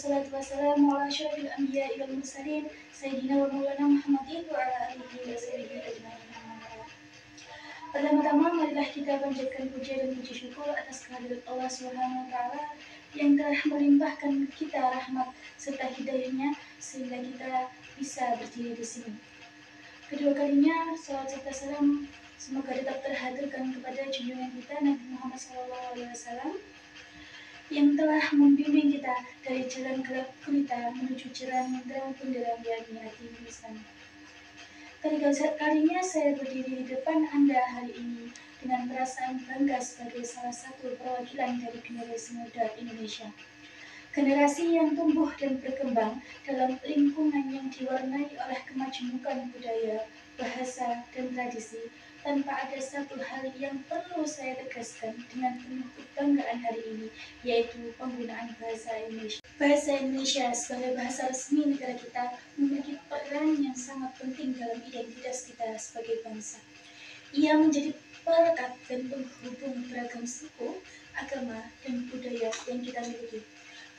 Wassalatu wassalamu ala asyrafil anbiya'i wal mursalin Sayyidina wa maulana Muhammadin wa ala alihi wa sahbihi ajma'in. Pertama-tama marilah kita panjatkan puja dan puji syukur atas kehadirat Allah Subhanahu wa taala yang telah melimpahkan kita rahmat serta hidayahnya sehingga kita bisa berdiri di sini. Kedua kalinya salawat serta salam semoga tetap terhaturkan kepada junjungan kita Nabi Muhammad SAW yang telah membimbing kita dari jalan gelap gulita menuju jalan yang terang benderang yakni hati Islam. Ketiga kalinya saya berdiri di depan Anda hari ini dengan perasaan bangga sebagai salah satu perwakilan dari generasi muda Indonesia. Generasi yang tumbuh dan berkembang dalam lingkungan yang diwarnai oleh kemajemukan budaya, bahasa, dan tradisi, tanpa ada satu hal yang perlu saya tegaskan dengan penuh kebanggaan hari ini, yaitu penggunaan bahasa Indonesia. Bahasa Indonesia sebagai bahasa resmi negara kita memiliki peran yang sangat penting dalam identitas kita sebagai bangsa. Ia menjadi perekat dan penghubung beragam suku, agama, dan budaya yang kita miliki.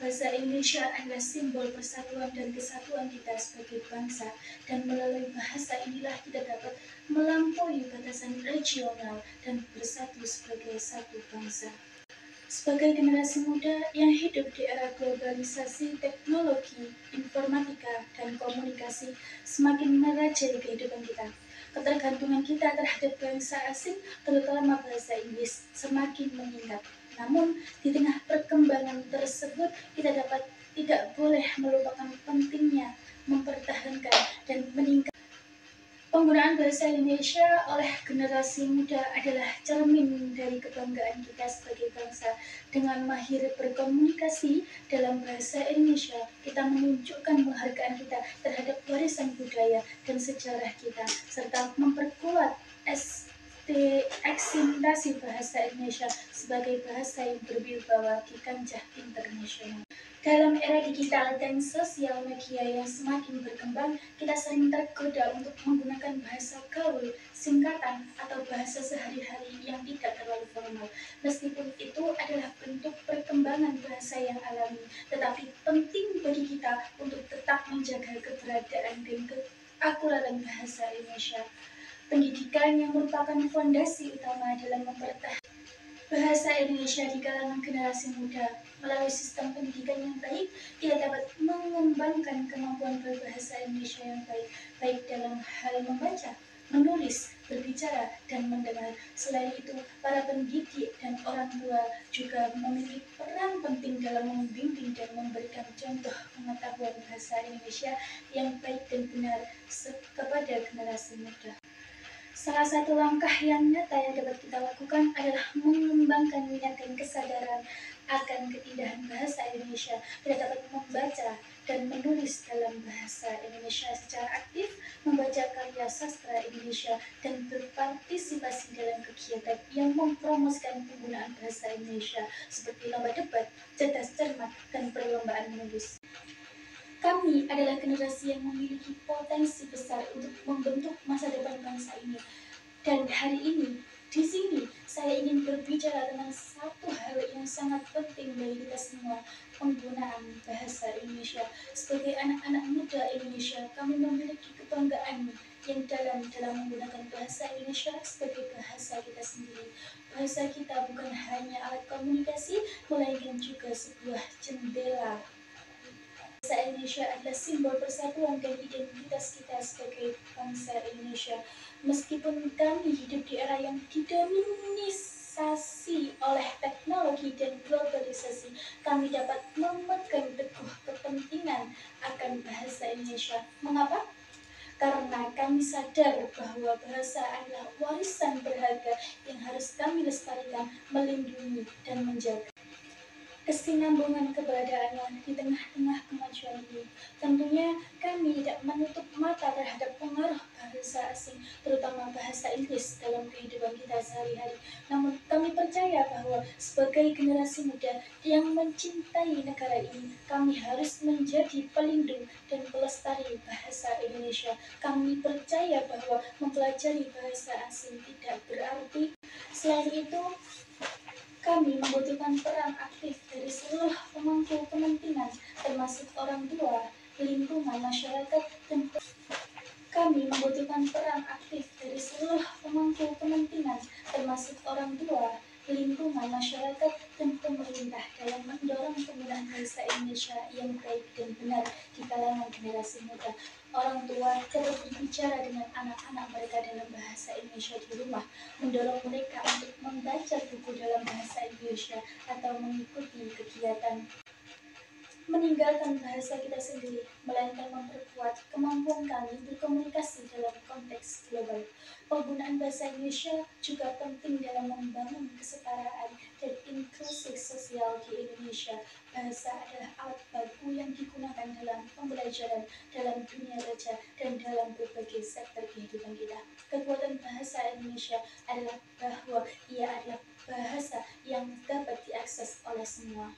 Bahasa Indonesia adalah simbol persatuan dan kesatuan kita sebagai bangsa, dan melalui bahasa inilah kita dapat melampaui batasan regional dan bersatu sebagai satu bangsa. Sebagai generasi muda yang hidup di era globalisasi teknologi, informatika, dan komunikasi semakin merajai kehidupan kita. Ketergantungan kita terhadap bangsa asing, terutama bahasa Inggris, semakin meningkat. Namun, di tengah perkembangan tersebut, kita tidak boleh melupakan pentingnya mempertahankan dan meningkatkan. Penggunaan bahasa Indonesia oleh generasi muda adalah cermin dari kebanggaan kita sebagai bangsa. Dengan mahir berkomunikasi dalam bahasa Indonesia, kita menunjukkan penghargaan kita terhadap warisan budaya dan sejarah kita, serta memperkuat eksintasi bahasa Indonesia sebagai bahasa yang berwibawa di kancah internasional. Dalam era digital dan sosial media yang semakin berkembang, kita sering tergoda untuk menggunakan bahasa gaul, singkatan, atau bahasa sehari-hari yang tidak terlalu formal. Meskipun itu adalah bentuk perkembangan bahasa yang alami, tetapi penting bagi kita untuk tetap menjaga keberadaan dan keakuratan bahasa Indonesia. Pendidikan yang merupakan fondasi utama dalam mempertahankan bahasa Indonesia di kalangan generasi muda. Melalui sistem pendidikan yang baik, kita dapat mengembangkan kemampuan berbahasa Indonesia yang baik dalam hal membaca, menulis, berbicara, dan mendengar. Selain itu, para pendidik dan orang tua juga memiliki peran penting dalam membimbing dan memberikan contoh pengetahuan bahasa Indonesia yang baik dan benar kepada generasi muda. Salah satu langkah yang nyata yang dapat kita lakukan adalah mengembangkan minat dan kesadaran akan keindahan bahasa Indonesia. Kita dapat membaca dan menulis dalam bahasa Indonesia secara aktif, membaca karya sastra Indonesia, dan berpartisipasi dalam kegiatan yang mempromosikan penggunaan bahasa Indonesia seperti lomba debat, cerdas cermat, dan perlombaan menulis. Kami adalah generasi yang memiliki potensi besar untuk membentuk masa depan bangsa ini. Dan hari ini, di sini, saya ingin berbicara tentang satu hal yang sangat penting bagi kita semua, penggunaan bahasa Indonesia. Sebagai anak-anak muda Indonesia, kami memiliki kebanggaan yang dalam menggunakan bahasa Indonesia sebagai bahasa kita sendiri. Bahasa kita bukan hanya alat komunikasi, melainkan juga sebuah jendela. Bahasa Indonesia adalah simbol persatuan dan identitas kita sebagai bangsa Indonesia. Meskipun kami hidup di era yang didominasi oleh teknologi dan globalisasi, kami dapat memegang teguh kepentingan akan bahasa Indonesia. Mengapa? Karena kami sadar bahwa bahasa adalah warisan berharga yang harus kami lestarikan, melindungi, dan menjaga. Kesinambungan keberadaannya di tengah-tengah kemajuan ini. Tentunya kami tidak menutup mata terhadap pengaruh bahasa asing, terutama bahasa Inggris dalam kehidupan kita sehari-hari. Namun kami percaya bahwa sebagai generasi muda yang mencintai negara ini, kami harus menjadi pelindung dan pelestari bahasa Indonesia. Kami percaya bahwa mempelajari bahasa asing tidak berarti. Selain itu, kami membutuhkan peran aktif dari seluruh pemangku kepentingan, termasuk termasuk orang tua, lingkungan, masyarakat, dan kami membutuhkan peran aktif dari seluruh pemangku kepentingan, termasuk orang tua, lingkungan, masyarakat, dan pemerintah dalam mendorong penggunaan bahasa Indonesia yang baik dan benar di kalangan generasi muda. Orang tua dapat berbicara dengan anak-anak mereka dalam bahasa Indonesia di rumah, mendorong mereka untuk membaca buku dalam bahasa Indonesia atau mengikuti kegiatan meninggalkan bahasa kita sendiri, melainkan memperkuat kemampuan kami berkomunikasi dalam konteks global. Penggunaan bahasa Indonesia juga penting dalam membangun kesetaraan dan inklusi sosial di Indonesia. Bahasa adalah alat baku yang digunakan dalam pembelajaran, dalam dunia kerja, dan dalam berbagai sektor kehidupan kita. Kekuatan bahasa Indonesia adalah bahwa ia adalah bahasa yang dapat diakses oleh semua.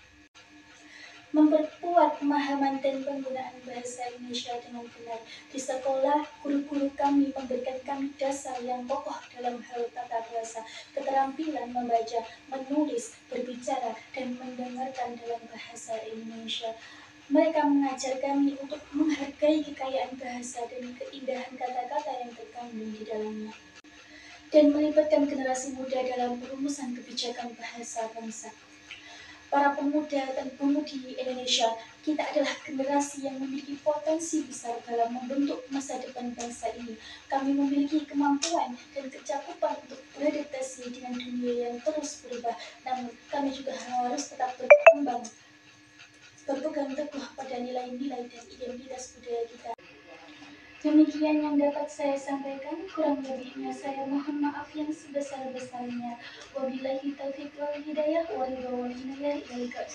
Memperkuat pemahaman dan penggunaan bahasa Indonesia dengan benar. Di sekolah, guru-guru kami memberikan kami dasar yang kokoh dalam hal tata bahasa, keterampilan membaca, menulis, berbicara, dan mendengarkan dalam bahasa Indonesia. Mereka mengajar kami untuk menghargai kekayaan bahasa dan keindahan kata-kata yang terkandung di dalamnya, dan melibatkan generasi muda dalam perumusan kebijakan bahasa bangsa. Para pemuda dan pemudi Indonesia, kita adalah generasi yang memiliki potensi besar dalam membentuk masa depan bangsa ini. Kami memiliki kemampuan dan kecakupan untuk beradaptasi dengan dunia yang terus berubah, namun kami juga harus tetap berkembang, berpegang teguh pada nilai-nilai dan identitas budaya kita. Demikian yang dapat saya sampaikan, kurang lebihnya saya mohon maaf yang sebesar-besarnya. Wabillahi taufiq wal hidayah, wa ridho wal inayah, ilaika